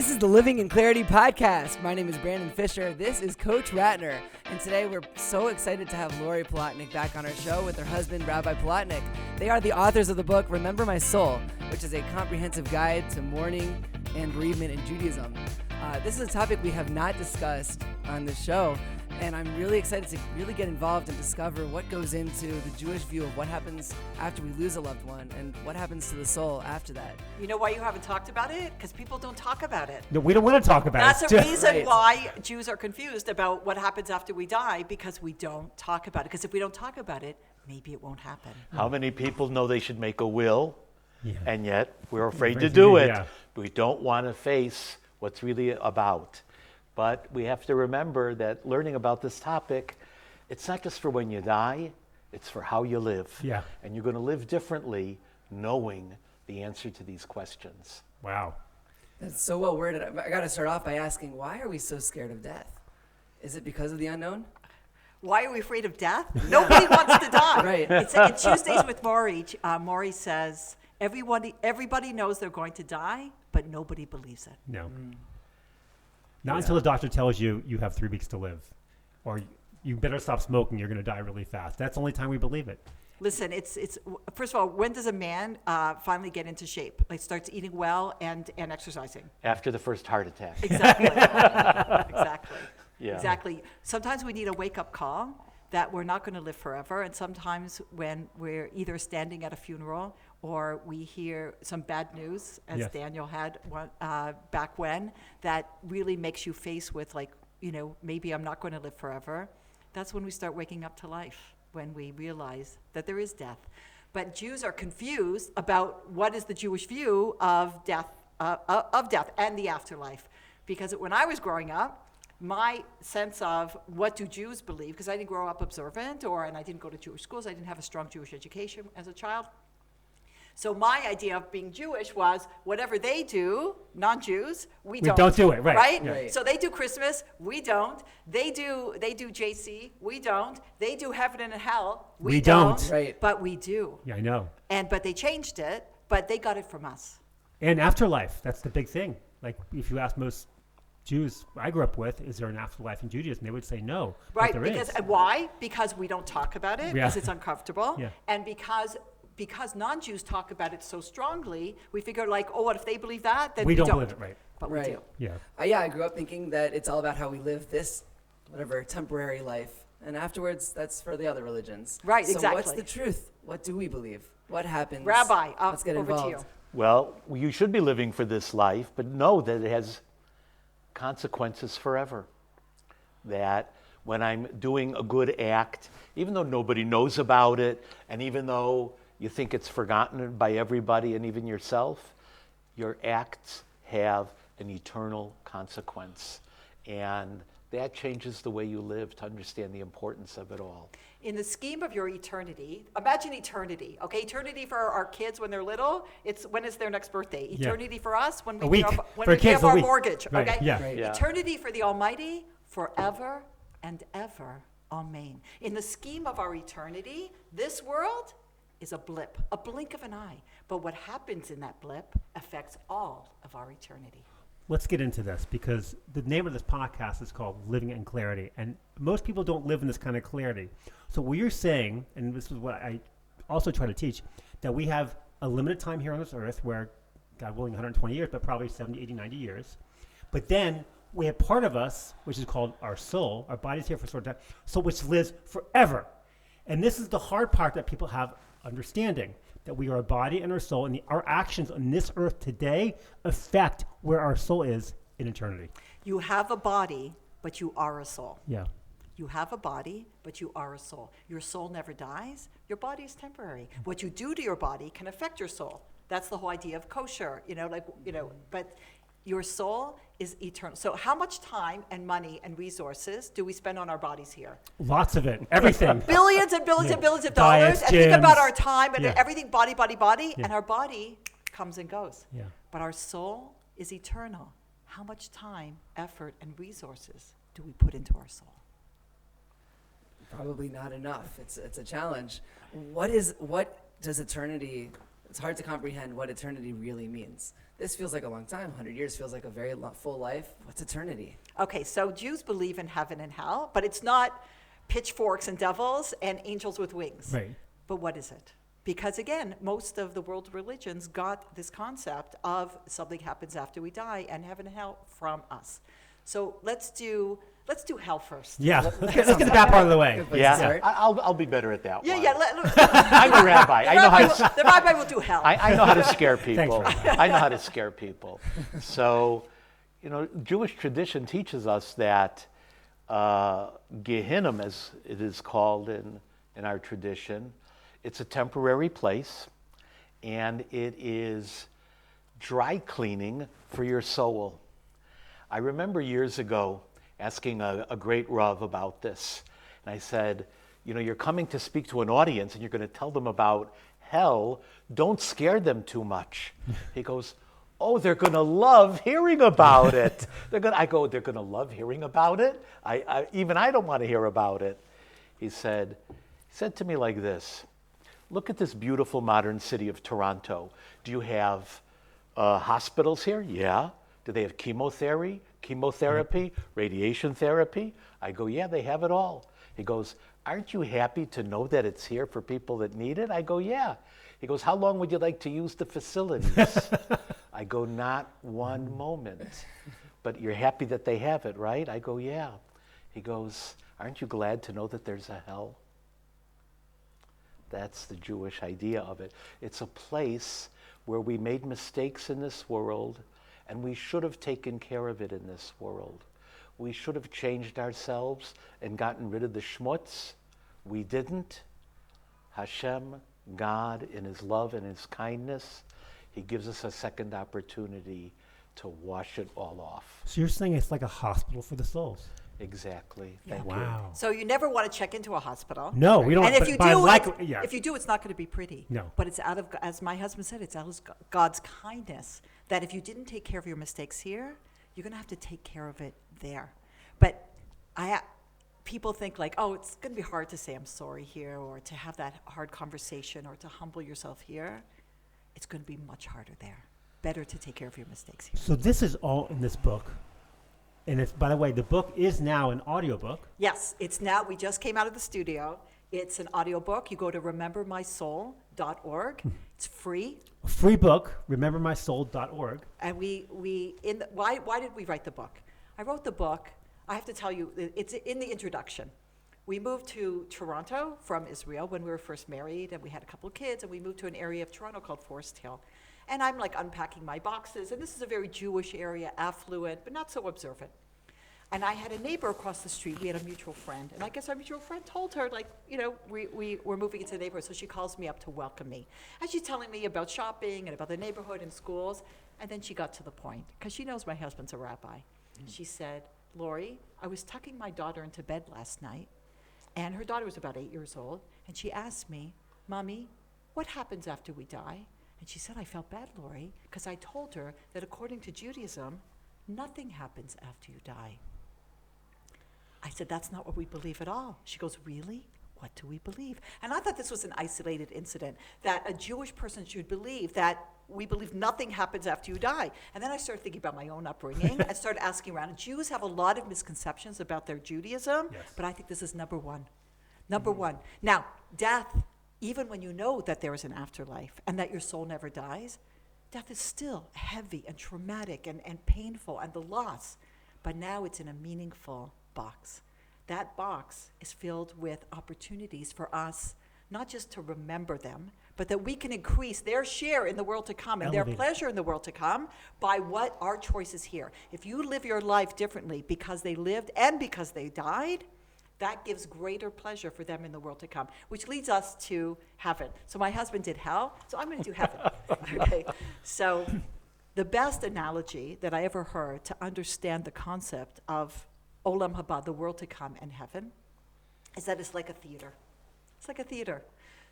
This is the Living in Clarity podcast. My name is Brandon Fisher. This is Coach Ratner. And today we're so excited to have Lori Palatnik back on our show with her husband, Rabbi Palatnik. They are the authors of the book, Remember My Soul, which is a comprehensive guide to mourning and bereavement in Judaism. This is a topic we have not discussed on the show, and I'm really excited to really get involved and discover what goes into the Jewish view of what happens after we lose a loved one and what happens to the soul after that. You know why you haven't talked about it? Because people don't talk about it. No, we don't want to talk about That's it. That's a reason Right. why Jews are confused about what happens after we die, because we don't talk about it. Because if we don't talk about it, maybe it won't happen. How many people know they should make a will, Yeah. and yet we're afraid to do it? Yeah. We don't want to face what's really about. But we have to remember that learning about this topic, it's not just for when you die, it's for how you live. Yeah. And you're going to live differently knowing the answer to these questions. Wow. That's so well worded. I got to start off by asking, why are we so scared of death? Is it because of the unknown? Why are we afraid of death? Nobody wants to die. Right. It's in Tuesdays with Maury. Maury says, everybody knows they're going to die, but nobody believes it. No. Not until the doctor tells you you have 3 weeks to live, or you better stop smoking, you're going to die really fast. That's the only time we believe it. Listen, it's first of all, when does a man finally get into shape? Like starts eating well and exercising? After the first heart attack. Exactly. Exactly. Yeah. Exactly. Sometimes we need a wake-up call that we're not going to live forever, and sometimes when we're either standing at a funeral or we hear some bad news, as Yes. Daniel had one, back when, that really makes you face with, like, you know, maybe I'm not going to live forever. That's when we start waking up to life, when we realize that there is death. But Jews are confused about what is the Jewish view of death and the afterlife. Because when I was growing up, my sense of what do Jews believe, because I didn't grow up observant, and I didn't go to Jewish schools, I didn't have a strong Jewish education as a child. So my idea of being Jewish was whatever they do, non-Jews, we don't do it, right. Right? Yeah. Right. So they do Christmas, we don't. They do JC, we don't. They do heaven and hell, We don't. Right. But we do. Yeah, I know. But they changed it, but they got it from us. And afterlife, that's the big thing. Like, if you ask most Jews I grew up with, is there an afterlife in Judaism? They would say no. Right, but there because is. and why? Because we don't talk about it, Yeah. because it's uncomfortable, Yeah. and because non-Jews talk about it so strongly, we figure like, oh, what if they believe that? Then we we don't believe it, right? But Right. we do. Yeah. I grew up thinking that it's all about how we live this, whatever, temporary life. And afterwards, that's for the other religions. Right, so exactly. what's the truth? What do we believe? What happens? Rabbi, Let's get over to involved. you. Well, you should be living for this life, but know that it has consequences forever. That when I'm doing a good act, even though nobody knows about it, and even though you think it's forgotten by everybody and even yourself, your acts have an eternal consequence. And that changes the way you live to understand the importance of it all. In the scheme of your eternity, imagine eternity, okay? Eternity for our kids when they're little, it's when is their next birthday? Yeah. Eternity for us, when A we week. when For we kids, have a our week. mortgage, Right, okay? yeah. Right. Yeah. Eternity for the Almighty, forever and ever. Amen. In the scheme of our eternity, this world is a blip, a blink of an eye. But what happens in that blip affects all of our eternity. Let's get into this, because the name of this podcast is called Living in Clarity, and most people don't live in this kind of clarity. So what you're saying, and this is what I also try to teach, that we have a limited time here on this earth where, God willing, 120 years, but probably 70, 80, 90 years. But then we have part of us, which is called our soul. Our body's here for a short time, so which lives forever. And this is the hard part that people have understanding, that we are a body and our soul, and our actions on this earth today affect where our soul is in eternity. You have a body, but you are a soul. Yeah. You have a body, but you are a soul. Your soul never dies. Your body is temporary. What you do to your body can affect your soul. That's the whole idea of kosher, but your soul is eternal. So how much time and money and resources do we spend on our bodies here? Lots of it. Everything. Billions and billions Yeah. and billions of Diets, dollars. And think about gyms. our time and Yeah. everything, body, Yeah. and our body comes and goes. Yeah. But our soul is eternal. How much time, effort, and resources do we put into our soul? Probably not enough. It's a challenge. What does eternity it's hard to comprehend what eternity really means. This feels like a long time. 100 years feels like a very full life. What's eternity? Okay, so Jews believe in heaven and hell, but it's not pitchforks and devils and angels with wings. Right. But what is it? Because again, most of the world's religions got this concept of something happens after we die and heaven and hell from us. So let's do hell first. Yeah. Let's get that part of the way. Good place to Yeah, start. I'll be better at that Yeah, one. yeah. I'm a rabbi. I know how to. The rabbi will do hell. I know how to scare people. Thanks, I know how to scare people. So, Jewish tradition teaches us that Gehenom, as it is called in our tradition, it's a temporary place, and it is dry cleaning for your soul. I remember years ago asking a great Rav about this, and I said, you're coming to speak to an audience and you're going to tell them about hell. Don't scare them too much. He goes, oh, they're going to love hearing about it. They're going to love hearing about it? Even I don't want to hear about it. He said to me like this, look at this beautiful modern city of Toronto. Do you have hospitals here? Yeah. Do they have chemotherapy, radiation therapy? I go, yeah, they have it all. He goes, aren't you happy to know that it's here for people that need it? I go, yeah. He goes, how long would you like to use the facilities? I go, not one moment. But you're happy that they have it, right? I go, yeah. He goes, aren't you glad to know that there's a hell? That's the Jewish idea of it. It's a place where we made mistakes in this world, and we should have taken care of it in this world. We should have changed ourselves and gotten rid of the schmutz. We didn't. Hashem, God, in his love and his kindness, he gives us a second opportunity to wash it all off. So you're saying it's like a hospital for the souls? Exactly. Yeah. Thank you. Wow. So you never want to check into a hospital. No, we don't. And if but- you but I do, like, it's, yeah. if you do, it's not going to be pretty. No. But it's out of, as my husband said, it's out of God's kindness that if you didn't take care of your mistakes here, you're going to have to take care of it there. But people think like, oh, it's going to be hard to say I'm sorry here, or to have that hard conversation, or to humble yourself here. It's going to be much harder there. Better to take care of your mistakes here. So this is all in this book. And it's, by the way, the book is now an audiobook. Yes, it's now, we just came out of the studio. It's an audiobook. You go to remembermysoul.org. It's free. A free book, remembermysoul.org. And why did we write the book? I wrote the book, I have to tell you, it's in the introduction. We moved to Toronto from Israel when we were first married, and we had a couple of kids, and we moved to an area of Toronto called Forest Hill. And I'm like unpacking my boxes, and this is a very Jewish area, affluent, but not so observant. And I had a neighbor across the street. We had a mutual friend, and I guess our mutual friend told her, like, we were moving into the neighborhood, so she calls me up to welcome me. And she's telling me about shopping and about the neighborhood and schools, and then she got to the point, because she knows my husband's a rabbi. She said, Lori, I was tucking my daughter into bed last night, and her daughter was about 8 years old, and she asked me, Mommy, what happens after we die? And she said, I felt bad, Lori, because I told her that according to Judaism, nothing happens after you die. I said, that's not what we believe at all. She goes, really? What do we believe? And I thought this was an isolated incident, that a Jewish person should believe that we believe nothing happens after you die. And then I started thinking about my own upbringing. I started asking around. And Jews have a lot of misconceptions about their Judaism, Yes. but I think this is number one. Number one. Now, death, even when you know that there is an afterlife and that your soul never dies, death is still heavy and traumatic and painful, and the loss. But now it's in a meaningful box. That box is filled with opportunities for us, not just to remember them, but that we can increase their share in the world to come and their Elevate it. pleasure in the world to come by what our choices here. If you live your life differently because they lived and because they died, that gives greater pleasure for them in the world to come, which leads us to heaven. So my husband did hell, so I'm going to do heaven. Okay. So the best analogy that I ever heard to understand the concept of Olam Haba, the world to come, and heaven, is that it's like a theater. It's like a theater.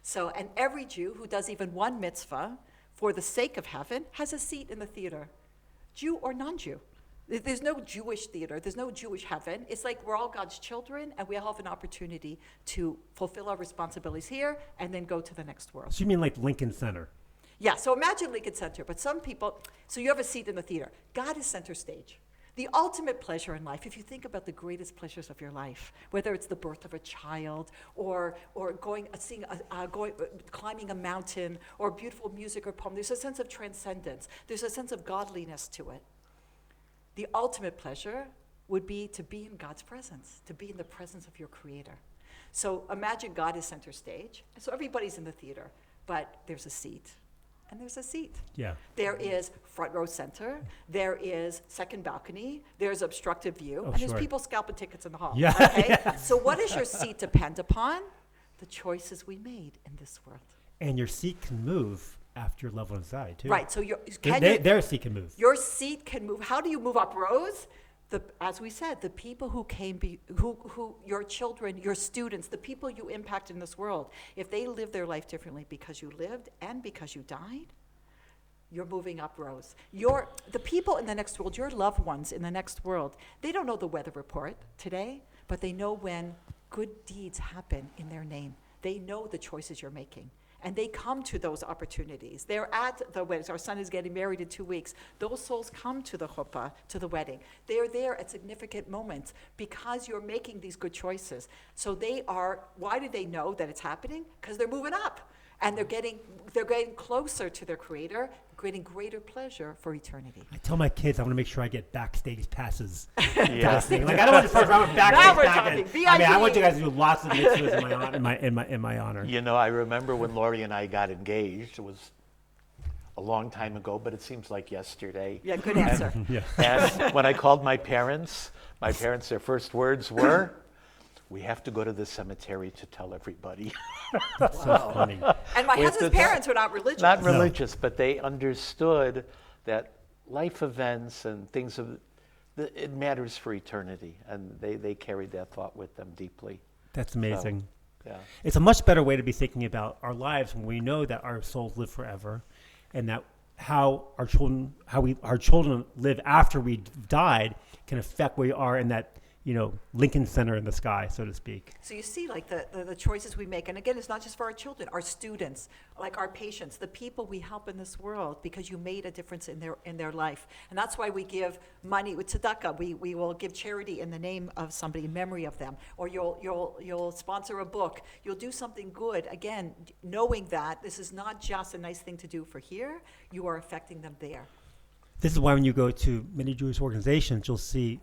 So, and every Jew who does even one mitzvah for the sake of heaven has a seat in the theater, Jew or non-Jew. There's no Jewish theater. There's no Jewish heaven. It's like we're all God's children, and we all have an opportunity to fulfill our responsibilities here and then go to the next world. So you mean like Lincoln Center? Yeah, so imagine Lincoln Center, but some people, so you have a seat in the theater. God is center stage. The ultimate pleasure in life, if you think about the greatest pleasures of your life, whether it's the birth of a child or climbing a mountain or beautiful music or poem, there's a sense of transcendence. There's a sense of godliness to it. The ultimate pleasure would be to be in God's presence, to be in the presence of your Creator. So imagine God is center stage. So everybody's in the theater, but there's a seat. And there's a seat. Yeah. There is front row center. There is second balcony. There's obstructive view. Oh, and there's sure. people scalping tickets in the hall. Yeah. Okay? Yeah. So what does your seat depend upon? The choices we made in this world. And your seat can move after your loved one's died, too. Right. So Their seat can move. your seat can move. How do you move up rows? As we said, the people who who your children, your students, the people you impact in this world, if they live their life differently because you lived and because you died, you're moving up rows. The people in the next world, your loved ones in the next world, they don't know the weather report today, but they know when good deeds happen in their name. They know the choices you're making. And they come to those opportunities. They're at the weddings. Our son is getting married in 2 weeks. Those souls come to the chuppah, to the wedding. They're there at significant moments because you're making these good choices. So why do they know that it's happening? Because they're moving up. And they're getting closer to their Creator, creating greater pleasure for eternity. I tell my kids I want to make sure I get backstage passes. Yeah. Like, I don't want to first round with backstage Now we're passes. talking. I mean, I want you guys to do lots of mitzvahs in my honor. You know, I remember when Lori and I got engaged. It was a long time ago, but it seems like yesterday. Yeah, good answer. Yeah. And when I called my parents, their first words were, "We have to go to the cemetery to tell everybody." So funny. And my With husband's the- parents were not religious. Not religious, but they understood that life events and things it matters for eternity, and they carried that thought with them deeply. That's amazing. Yeah. It's a much better way to be thinking about our lives when we know that our souls live forever, and that how our children live after we died can affect where we are in that, Lincoln Center in the sky, so to speak. So you see, like the choices we make, and again, it's not just for our children, our students, like our patients, the people we help in this world, because you made a difference in their life, and that's why we give money with tzedakah. We will give charity in the name of somebody, in memory of them, or you'll sponsor a book. You'll do something good. Again, knowing that this is not just a nice thing to do for here, you are affecting them there. This is why when you go to many Jewish organizations, you'll see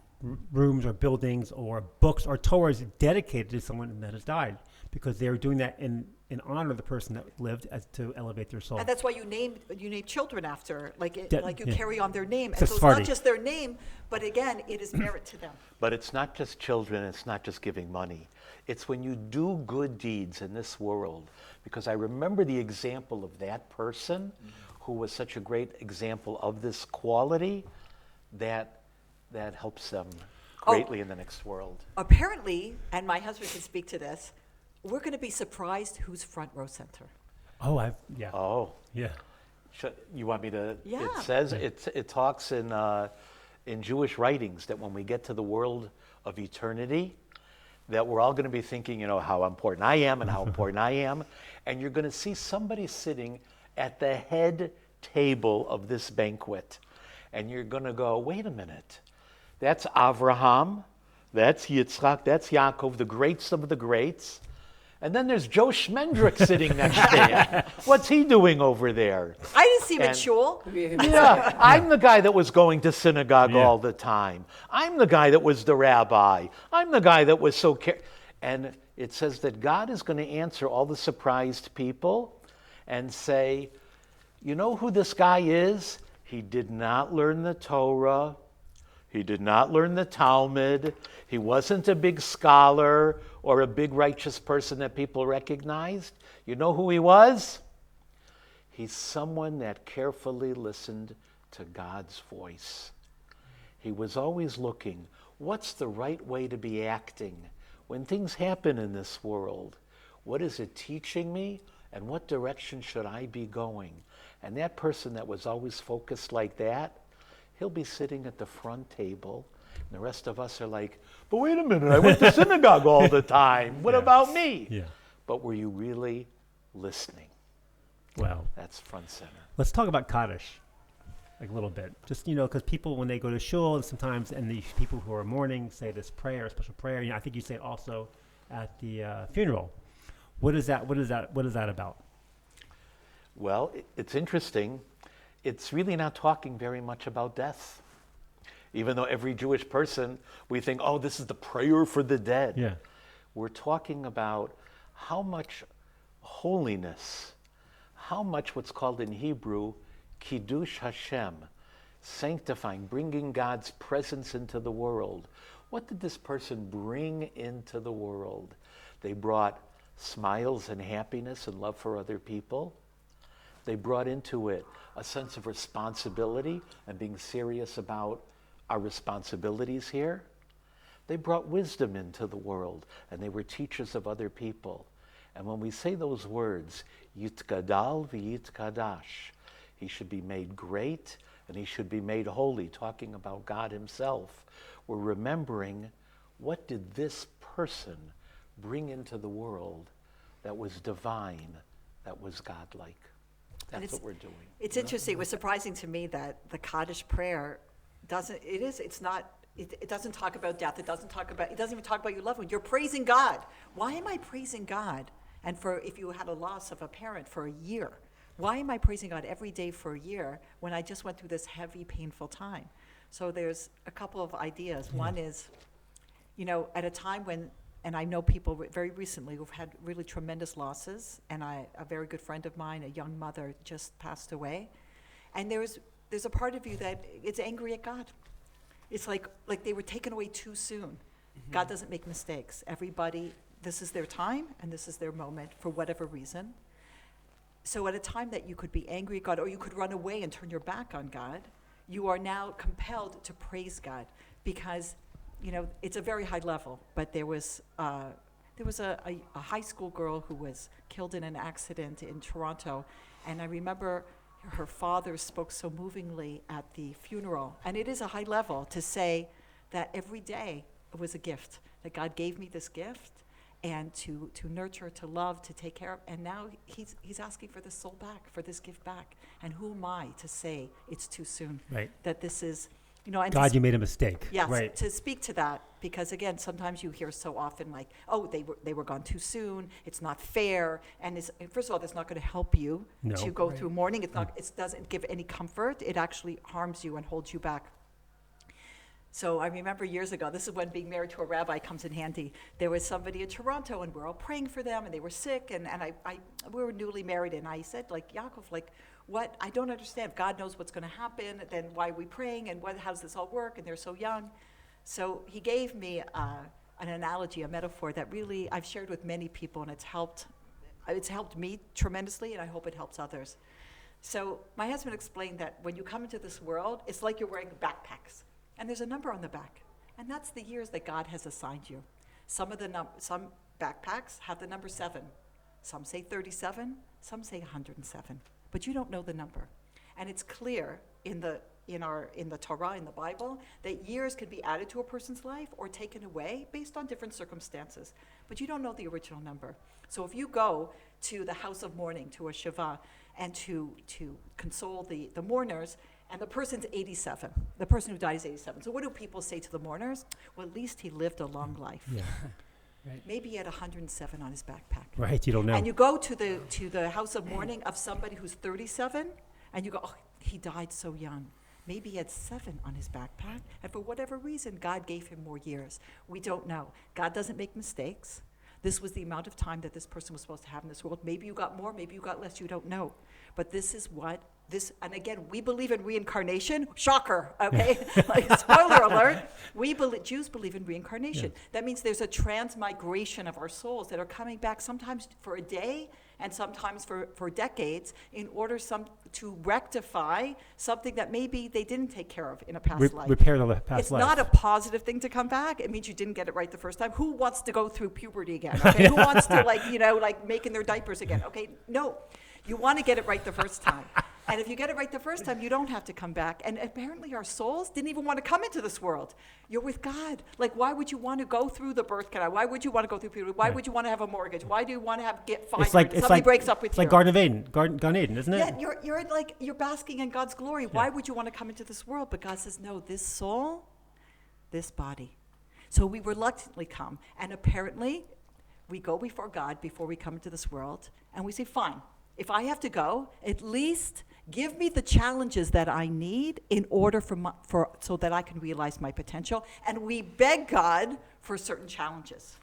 rooms or buildings or books or Torahs dedicated to someone that has died, because they're doing that in honor of the person that lived, as to elevate their soul. And that's why you name children after, you carry on their name. It's And so it's Sephardi. not just their name, but again, it is merit to them. But it's not just children, it's not just giving money. It's when you do good deeds in this world, because I remember the example of that person who was such a great example of this quality that helps them greatly in the next world. Apparently, and my husband can speak to this, we're going to be surprised who's front row center. Oh, yeah. Oh, Yeah. you want me to? Yeah. It says, it talks in Jewish writings that when we get to the world of eternity, that we're all going to be thinking, how important I am and how important I am. And you're going to see somebody sitting at the head table of this banquet. And you're going to go, wait a minute. That's Avraham, that's Yitzchak, that's Yaakov, the greats of the greats. And then there's Joe Schmendrick sitting next to him. What's he doing over there? I didn't see him in And- shul. Yeah, I'm the guy that was going to synagogue all the time. I'm the guy that was the rabbi. I'm the guy that was so And it says that God is going to answer all the surprised people and say, you know who this guy is? He did not learn the Torah. He did not learn the Talmud. He wasn't a big scholar or a big righteous person that people recognized. You know who he was? He's someone that carefully listened to God's voice. He was always looking, what's the right way to be acting when things happen in this world? What is it teaching me, and what direction should I be going? And that person that was always focused like that, he'll be sitting at the front table, and the rest of us are like, but wait a minute, I went to synagogue all the time. What about me? Yeah. But were you really listening? Well, That's front center. let's talk about Kaddish, like a little bit. Just, because people, when they go to shul, sometimes, and the people who are mourning say this prayer, a special prayer. I think you say it also at the funeral. What is that about? Well, it's interesting. It's really not talking very much about death. Even though every Jewish person, we think, oh, this is the prayer for the dead. Yeah. We're talking about how much holiness, how much what's called in Hebrew, Kiddush Hashem, sanctifying, bringing God's presence into the world. What did this person bring into the world? They brought smiles and happiness and love for other people. They brought into it a sense of responsibility and being serious about our responsibilities here. They brought wisdom into the world, and they were teachers of other people. And when we say those words, Yitgadal v'yitkadash, he should be made great and he should be made holy, talking about God himself, we're remembering, what did this person bring into the world that was divine, that was godlike? That's what we're doing. It's interesting. It was surprising to me that the Kaddish prayer doesn't talk about death. It doesn't even talk about your loved one. You're praising God. Why am I praising God? And if you had a loss of a parent for a year, why am I praising God every day for a year when I just went through this heavy, painful time? So there's a couple of ideas. One is, at a time when, and I know people very recently who've had really tremendous losses, and a very good friend of mine, a young mother, just passed away. And there's a part of you that is angry at God. It's like they were taken away too soon. Mm-hmm. God doesn't make mistakes. Everybody, this is their time and this is their moment for whatever reason. So at a time that you could be angry at God, or you could run away and turn your back on God, you are now compelled to praise God because, it's a very high level. But there was a high school girl who was killed in an accident in Toronto, and I remember her father spoke so movingly at the funeral. And it is a high level to say that every day was a gift, that God gave me this gift, and to nurture, to love, to take care of. And now he's asking for this soul back, for this gift back. And who am I to say it's too soon? Right. That this is, and God, you made a mistake. Yes, right. To speak to that, because again, sometimes you hear so often like, oh, they were gone too soon. It's not fair. And first of all, that's not going to help you to go through mourning. It doesn't give any comfort. It actually harms you and holds you back. So I remember years ago, this is when being married to a rabbi comes in handy. There was somebody in Toronto, and we're all praying for them, and they were sick, and we were newly married, and I said, Yaakov, what? I don't understand. If God knows what's going to happen, then why are we praying, and how does this all work, and they're so young. So he gave me an analogy, a metaphor that really I've shared with many people, and it's helped me tremendously, and I hope it helps others. So my husband explained that when you come into this world, it's like you're wearing backpacks. And there's a number on the back. And that's the years that God has assigned you. Some backpacks have the number 7. Some say 37, some say 107. But you don't know the number. And it's clear in the Torah, in the Bible, that years can be added to a person's life or taken away based on different circumstances. But you don't know the original number. So if you go to the house of mourning, to a shiva, and to console the mourners, and the person's 87. The person who died is 87. So what do people say to the mourners? Well, at least he lived a long life. Yeah. Right. Maybe he had 107 on his backpack. Right, you don't know. And you go to the house of mourning of somebody who's 37, and you go, oh, he died so young. Maybe he had 7 on his backpack, and for whatever reason, God gave him more years. We don't know. God doesn't make mistakes. This was the amount of time that this person was supposed to have in this world. Maybe you got more, maybe you got less, you don't know. But this is what and again, we believe in reincarnation. Shocker, okay? Spoiler alert. Jews believe in reincarnation. Yeah. That means there's a transmigration of our souls that are coming back sometimes for a day and sometimes for decades in order to rectify something that maybe they didn't take care of in a past life. Repair the past it's life. It's not a positive thing to come back. It means you didn't get it right the first time. Who wants to go through puberty again? Okay? Who wants to making their diapers again? Okay, no. You want to get it right the first time. And if you get it right the first time, you don't have to come back. And apparently our souls didn't even want to come into this world. You're with God. Like, why would you want to go through the birth canal? Why would you want to go through puberty? Why would you want to have a mortgage? Why do you want to get fired? Somebody breaks up with you. It's like Garden of Eden, Garden Eden, isn't it? Yeah, you're basking in God's glory. Yeah. Why would you want to come into this world? But God says, no, this soul, this body. So we reluctantly come. And apparently, we go before God before we come into this world. And we say, fine, if I have to go, at least give me the challenges that I need in order so that I can realize my potential. And we beg God for certain challenges.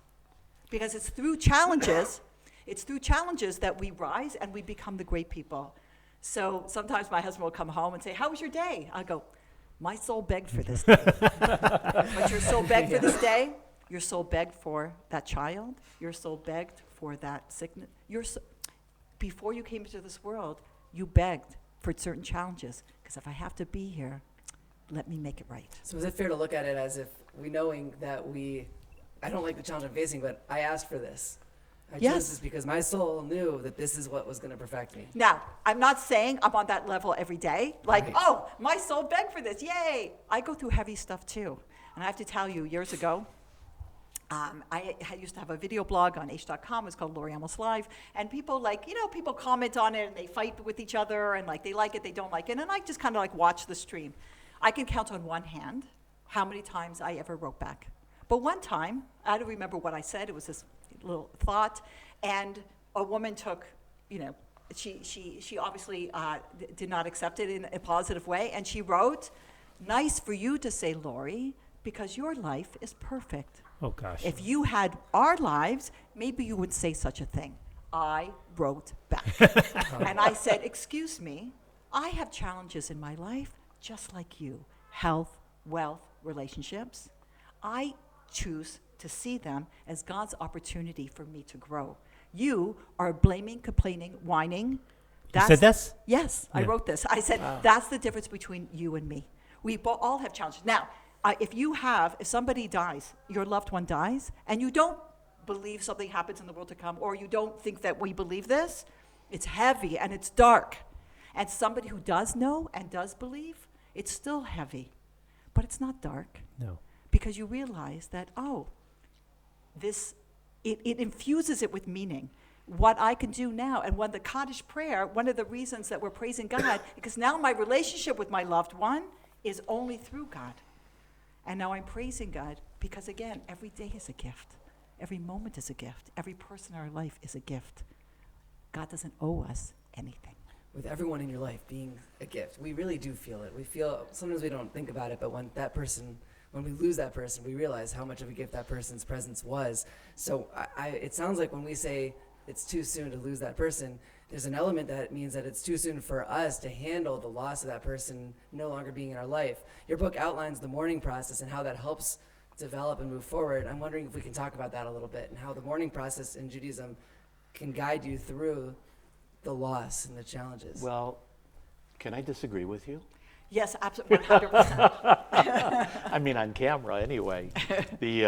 Because it's through challenges that we rise and we become the great people. So sometimes my husband will come home and say, how was your day? I go, my soul begged for this day. But your soul begged for this day. Your soul begged for that child. Your soul begged for that sickness. Before you came into this world, you begged for certain challenges. Because if I have to be here, let me make it right. So is it fair to look at it as if knowing that I don't like the challenge I'm facing, but I asked for this. I chose this because my soul knew that this is what was going to perfect me. Now, I'm not saying I'm on that level every day. Like, oh, my soul begged for this. Yay. I go through heavy stuff too. And I have to tell you, years ago, I used to have a video blog on h.com. It was called Lori Almost Live. And people people comment on it and they fight with each other and they like it, they don't like it. And I just kind of watch the stream. I can count on one hand how many times I ever wrote back. But one time, I don't remember what I said. It was this little thought. And a woman took, she obviously did not accept it in a positive way. And she wrote, nice for you to say, Lori, because your life is perfect. Oh, gosh. If you had our lives, maybe you would say such a thing. I wrote back. And I said, excuse me, I have challenges in my life just like you. Health, wealth, relationships. I choose to see them as God's opportunity for me to grow. You are blaming, complaining, whining. You said this? Yes, yeah. I wrote this. I said, That's the difference between you and me. We all have challenges. Now, if somebody dies, your loved one dies, and you don't believe something happens in the world to come, or you don't think that we believe this, it's heavy and it's dark. And somebody who does know and does believe, it's still heavy, but it's not dark. No. Because you realize that, it infuses it with meaning. What I can do now, and when the Kaddish prayer, one of the reasons that we're praising God, because now my relationship with my loved one is only through God. And now I'm praising God because, again, every day is a gift. Every moment is a gift. Every person in our life is a gift. God doesn't owe us anything. With everyone in your life being a gift, we really do feel it. Sometimes we don't think about it, but when we lose that person, we realize how much of a gift that person's presence was. So it sounds like when we say it's too soon to lose that person, there's an element that means that it's too soon for us to handle the loss of that person no longer being in our life. Your book outlines the mourning process and how that helps develop and move forward. I'm wondering if we can talk about that a little bit and how the mourning process in Judaism can guide you through the loss and the challenges. Well, can I disagree with you? Yes, absolutely, 100%. I mean, on camera anyway. We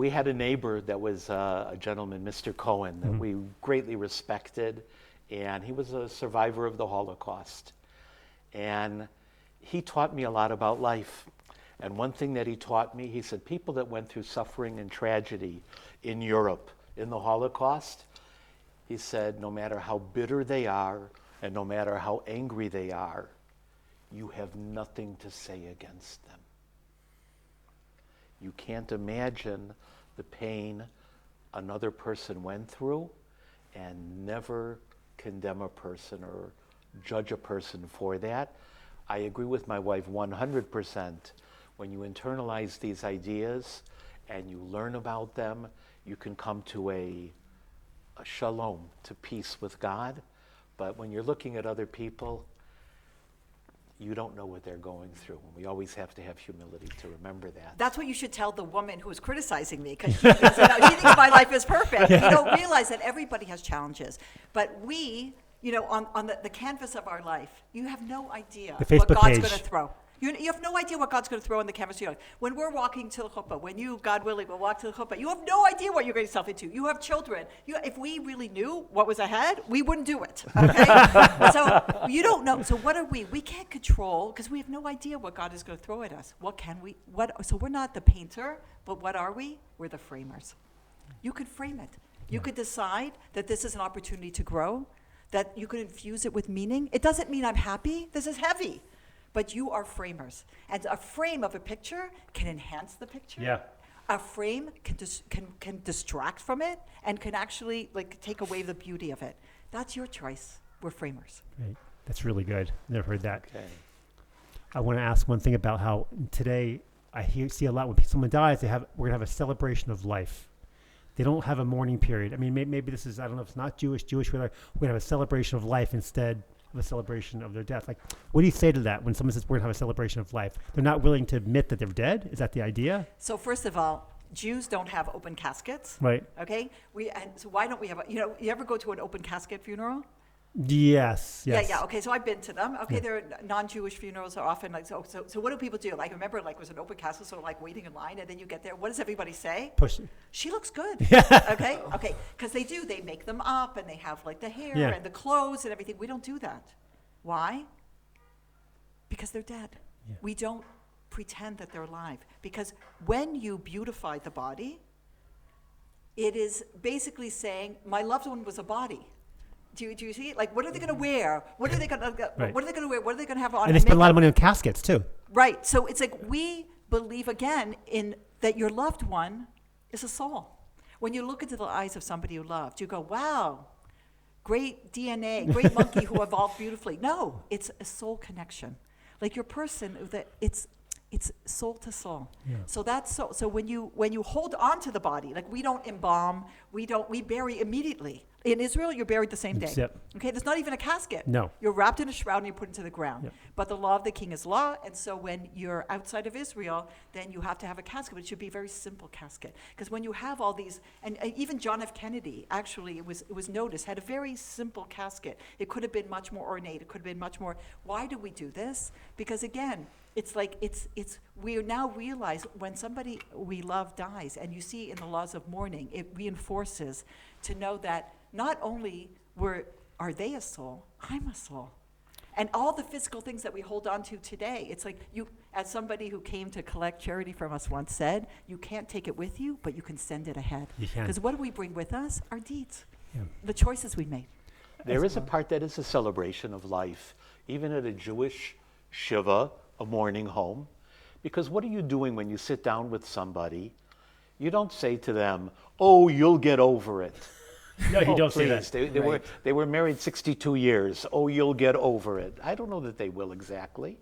had a neighbor that was a gentleman, Mr. Cohen, that we greatly respected, and he was a survivor of the Holocaust. And he taught me a lot about life. And one thing that he taught me, he said, people that went through suffering and tragedy in Europe in the Holocaust, he said, no matter how bitter they are and no matter how angry they are, you have nothing to say against them. You can't imagine the pain another person went through and never condemn a person or judge a person for that. I agree with my wife 100%. When you internalize these ideas and you learn about them, you can come to a shalom, to peace with God. But when you're looking at other people, you don't know what they're going through. And we always have to have humility to remember that. That's what you should tell the woman who is criticizing me, because she thinks my life is perfect. You don't realize that everybody has challenges. But we, on the canvas of our life, you have no idea what God's going to throw. You have no idea what God's going to throw on the canvas of your life. When we're walking to the chuppah, when you, God willing, will walk to the chuppah, you have no idea what you're getting yourself into. You have children. If we really knew what was ahead, we wouldn't do it. Okay? So you don't know. So what are we? We can't control because we have no idea what God is going to throw at us. What can we? So we're not the painter, but what are we? We're the framers. You could frame it. You could decide that this is an opportunity to grow, that you could infuse it with meaning. It doesn't mean I'm happy. This is heavy. But you are framers. And a frame of a picture can enhance the picture. Yeah. A frame can distract from it and can actually take away the beauty of it. That's your choice. We're framers. Right. That's really good. Never heard that. Okay. I want to ask one thing about how today see a lot when someone dies, we're going to have a celebration of life. They don't have a mourning period. I mean, maybe this is, I don't know if it's not Jewish, we're going to have a celebration of life instead of a celebration of their death. Like, what do you say to that when someone says we're going to have a celebration of life? They're not willing to admit that they're dead? Is that the idea? So first of all, Jews don't have open caskets. Right. Okay? So why don't we have you ever go to an open casket funeral? Yes. Yeah. Okay, so I've been to them. Okay, they're non-Jewish funerals are often so what do people do? Like, I remember, it was an open casket, so waiting in line, and then you get there. What does everybody say? Push it. She looks good. Okay, because they make them up, and they have the hair and the clothes and everything. We don't do that. Why? Because they're dead. Yeah. We don't pretend that they're alive. Because when you beautify the body, it is basically saying, my loved one was a body. Do you see it? What are they going to wear? What are they going to Right. What are they going to wear? What are they going to have on? And they spend a lot of money on caskets too. Right. So it's we believe again in that your loved one is a soul. When you look into the eyes of somebody you loved, you go, wow, great DNA, great monkey who evolved beautifully. No, it's a soul connection. Your person, it's soul to soul. Yeah. So that's so when you hold on to the body, we don't embalm, we bury immediately. In Israel, you're buried the same day. Yep. Okay, there's not even a casket. No. You're wrapped in a shroud and you're put into the ground. Yep. But the law of the king is law, and so when you're outside of Israel, then you have to have a casket, but it should be a very simple casket. Because when you have all these, and even John F. Kennedy, actually, it was noticed, had a very simple casket. It could have been much more ornate. It could have been much more. Why do we do this? Because again, it's we now realize when somebody we love dies, and you see in the laws of mourning, it reinforces to know that not only are they a soul, I'm a soul. And all the physical things that we hold on to today, it's you, as somebody who came to collect charity from us once said, you can't take it with you, but you can send it ahead. You can. Because what do we bring with us? Our deeds, Yeah. the choices we made. There is a part that is a celebration of life, even at a Jewish shiva, a mourning home. Because what are you doing when you sit down with somebody? You don't say to them, oh, you'll get over it. No, you don't say Please. that. They were married 62 years. Oh, you'll get over it. I don't know that they will exactly.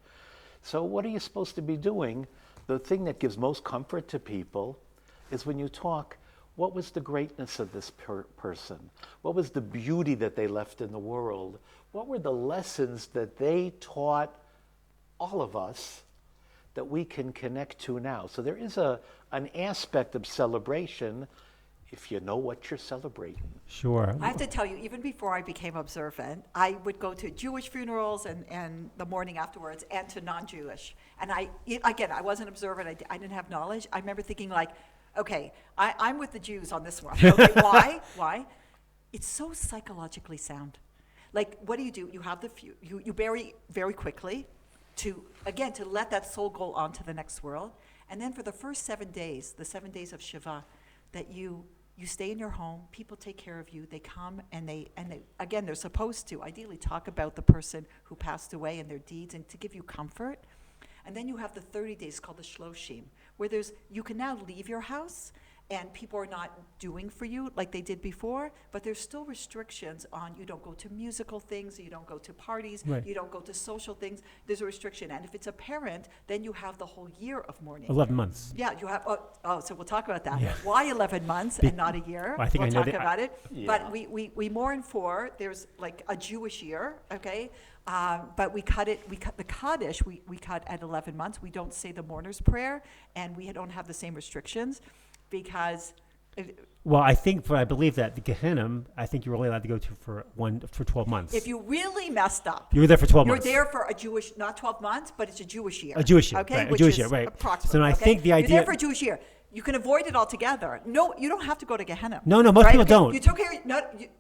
So what are you supposed to be doing? The thing that gives most comfort to people is when you talk, what was the greatness of this person? What was the beauty that they left in the world? What were the lessons that they taught all of us that we can connect to now? So there is an aspect of celebration if you know what you're celebrating. Sure. I have to tell you, even before I became observant, I would go to Jewish funerals and the morning afterwards, and to non-Jewish. And I wasn't observant. I didn't have knowledge. I remember thinking okay, I'm with the Jews on this one. Okay, why? Why? It's so psychologically sound. What do? You have you bury very quickly to let that soul go on to the next world. And then for the first 7 days, the 7 days of Shiva, that you stay in your home, people take care of you, they come and they they're supposed to ideally talk about the person who passed away and their deeds and to give you comfort. And then you have the 30 days called the Shloshim, where you can now leave your house and people are not doing for you like they did before, but there's still restrictions on you don't go to musical things, you don't go to parties, Right. you don't go to social things. There's a restriction. And if it's a parent, then you have the whole year of mourning. 11 months. Yeah, you have. So we'll talk about that. Yeah. Why 11 months and not a year? Well, I think we'll I know talk that- about it. Yeah. But we mourn for. There's a Jewish year, okay. But we cut the Kaddish. We cut at 11 months. We don't say the mourner's prayer, and we don't have the same restrictions, because Well, I believe that the Gehenom, I think you're only allowed to go to for 12 months. If you really messed up, you were there for 12 months. You're there for a Jewish, not 12 months, but it's a Jewish year. A Jewish year, okay? right, a Which Jewish is year, right. approximately. So I okay? think the idea. You're there for a Jewish year. You can avoid it altogether. No, you don't have to go to Gehenna. No, most people don't. You took care.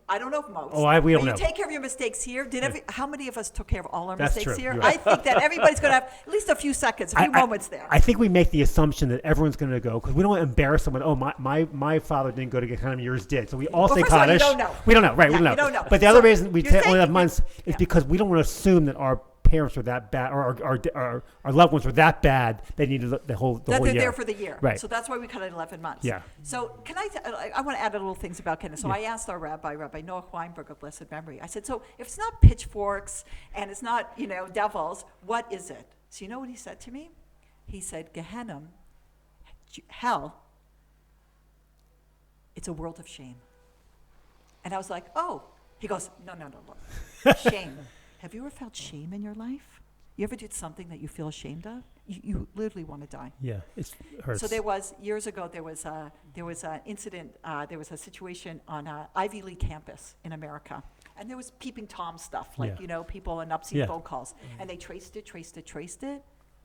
I don't know if most. We don't but know. You take care of your mistakes here. How many of us took care of all our That's mistakes true. here? You're right. I think that everybody's going to have at least a few seconds, a few moments there. I think we make the assumption that everyone's going to go because we don't want to embarrass someone. Oh, my father didn't go to Gehenna, yours did. So we all say first of all, you Kaddish. don't know. We don't know, right? Yeah, we don't know. you don't know. But the So other reason we you're only have saying- months is because we don't want to assume that our parents were that bad or our loved ones were that bad they needed the whole that year. they're there for the year. Right. So that's why we cut it 11 months. Yeah. So can I want to add a little things about Gehenna. So I asked our Rabbi Noah Weinberg of blessed memory. I said, so if it's not pitchforks and it's not, devils, what is it? So you know what he said to me? He said, Gehenom, hell, it's a world of shame. And I was like, oh. He goes, no. Shame. Have you ever felt shame in your life? You ever did something that you feel ashamed of? You literally want to die. Yeah, it hurts. So years ago, there was an incident, there was a situation on an Ivy League campus in America. And there was peeping Tom stuff, people and upsetting phone calls. And they traced it.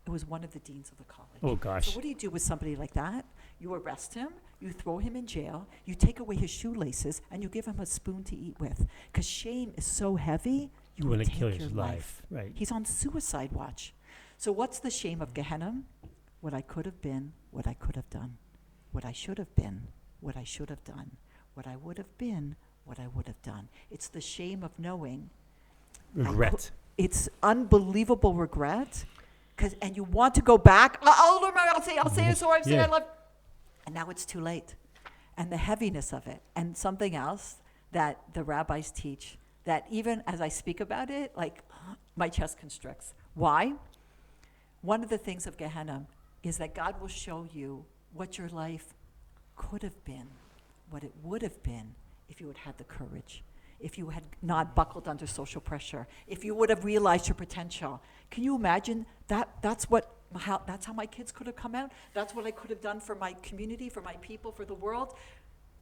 It was one of the deans of the college. Oh, gosh. So what do you do with somebody like that? You arrest him, you throw him in jail, you take away his shoelaces, and you give him a spoon to eat with. Because shame is so heavy, you will wanna take kill your his life. Right. He's on suicide watch. So what's the shame of Gehenna? What I could have been, what I could have done. What I should have been, what I should have done. What I would have been, what I would have done. It's the shame of knowing. Regret. It's unbelievable regret. And you want to go back. I'll say it. So I'm saying I love. And now it's too late. And the heaviness of it. And something else that the rabbis teach, that even as I speak about it, like my chest constricts. Why? One of the things of Gehenna is that God will show you what your life could have been, what it would have been if you had had the courage, if you had not buckled under social pressure, if you would have realized your potential. Can you imagine that? That's how my kids could have come out. That's what I could have done for my community, for my people, for the world.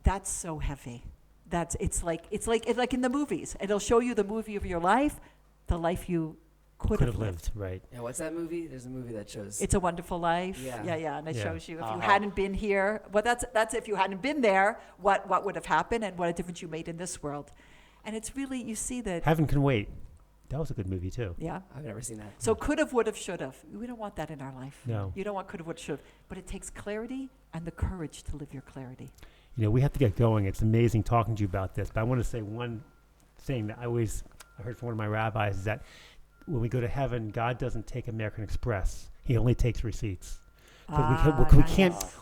That's so heavy. It's like in the movies. It'll show you the movie of your life, the life you could have lived. Right. Yeah, what's that movie? There's a movie that shows. It's a Wonderful Life. Yeah. And it shows you if you hadn't been here. Well, that's if you hadn't been there, what would have happened and what a difference you made in this world. And it's really, you see that. Heaven Can Wait. That was a good movie too. Yeah. I've never seen that. So could have, would have, should have. We don't want that in our life. No. You don't want could have, would have, should have. But it takes clarity and the courage to live your clarity. We have to get going. It's amazing talking to you about this. But I want to say one thing that I heard from one of my rabbis is that when we go to heaven, God doesn't take American Express. He only takes receipts.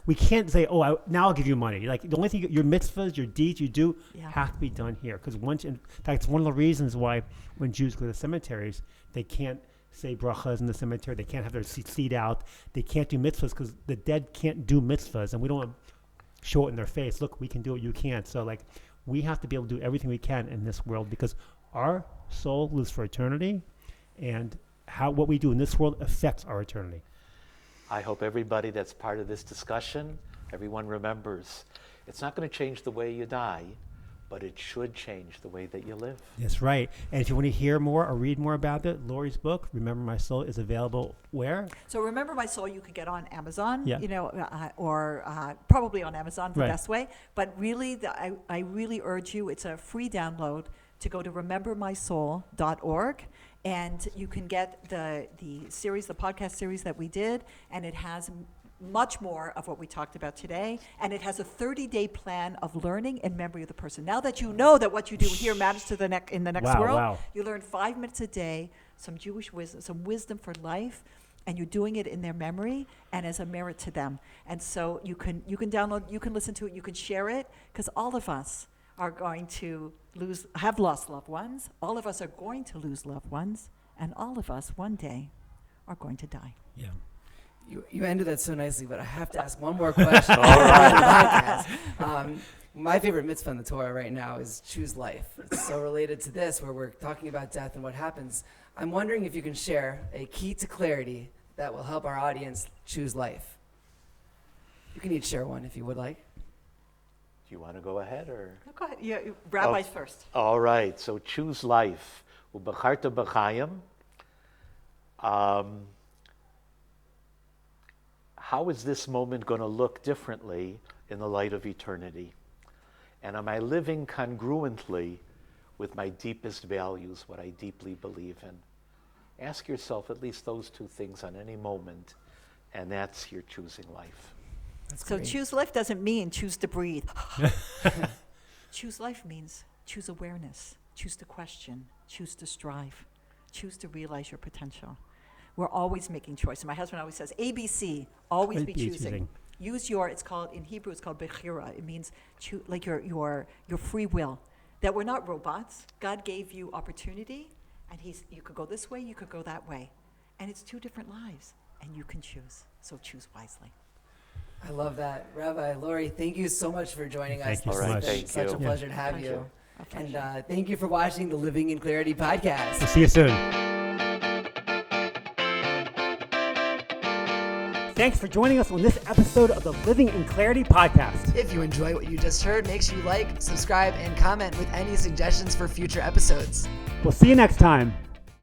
We can't say, now I'll give you money. Like the only thing, your mitzvahs, your deeds you do have to be done here. Because in fact, it's one of the reasons why when Jews go to cemeteries, they can't say brachas in the cemetery. They can't have their seat out. They can't do mitzvahs because the dead can't do mitzvahs. And we don't want to show it in their face. Look, we can do it. You can't. So we have to be able to do everything we can in this world because our soul lives for eternity. And what we do in this world affects our eternity. I hope everybody that's part of this discussion, everyone remembers, it's not going to change the way you die, but it should change the way that you live. That's right. And if you want to hear more or read more about it, Lori's book, Remember My Soul, is available where? So Remember My Soul, you can get on Amazon, Yeah. or probably on Amazon, the Right. best way. But really, I really urge you, it's a free download, to go to remembermysoul.org. And you can get the series, the podcast series that we did, and it has much more of what we talked about today, and it has a 30-day plan of learning in memory of the person. Now that you know that what you do here matters to in the next world, Wow. you learn 5 minutes a day, some Jewish wisdom, some wisdom for life, and you're doing it in their memory and as a merit to them. And so you can download, you can listen to it, you can share it, because all of us are going to have lost loved ones. All of us are going to lose loved ones, and all of us one day are going to die. Yeah. You ended that so nicely, but I have to ask one more question. All right. My favorite mitzvah in the Torah right now is choose life. It's so related to this, where we're talking about death and what happens. I'm wondering if you can share a key to clarity that will help our audience choose life. You can each share one if you would like. you want to go ahead or? No, go ahead. Yeah, rabbis first. All right, so choose life. Ubacharta b'chayim. How is this moment going to look differently in the light of eternity? And am I living congruently with my deepest values, what I deeply believe in? Ask yourself at least those two things on any moment, and that's your choosing life. That's So great. choose life doesn't mean choose to breathe. Choose life means choose awareness, choose to question, choose to strive, choose to realize your potential. We're always making choices. My husband always says, ABC, always be choosing. Use your, it's called, in Hebrew, it's called bechira. It means like your free will. That we're not robots. God gave you opportunity, and you could go this way, you could go that way. And it's two different lives, and you can choose. So choose wisely. I love that. Rabbi, Lori, thank you so much for joining us. Thank you so It's much. been Thank such you. a pleasure to have Pleasure. you. A pleasure. And thank you for watching the Living in Clarity podcast. We'll see you soon. Thanks for joining us on this episode of the Living in Clarity podcast. If you enjoy what you just heard, make sure you like, subscribe, and comment with any suggestions for future episodes. We'll see you next time.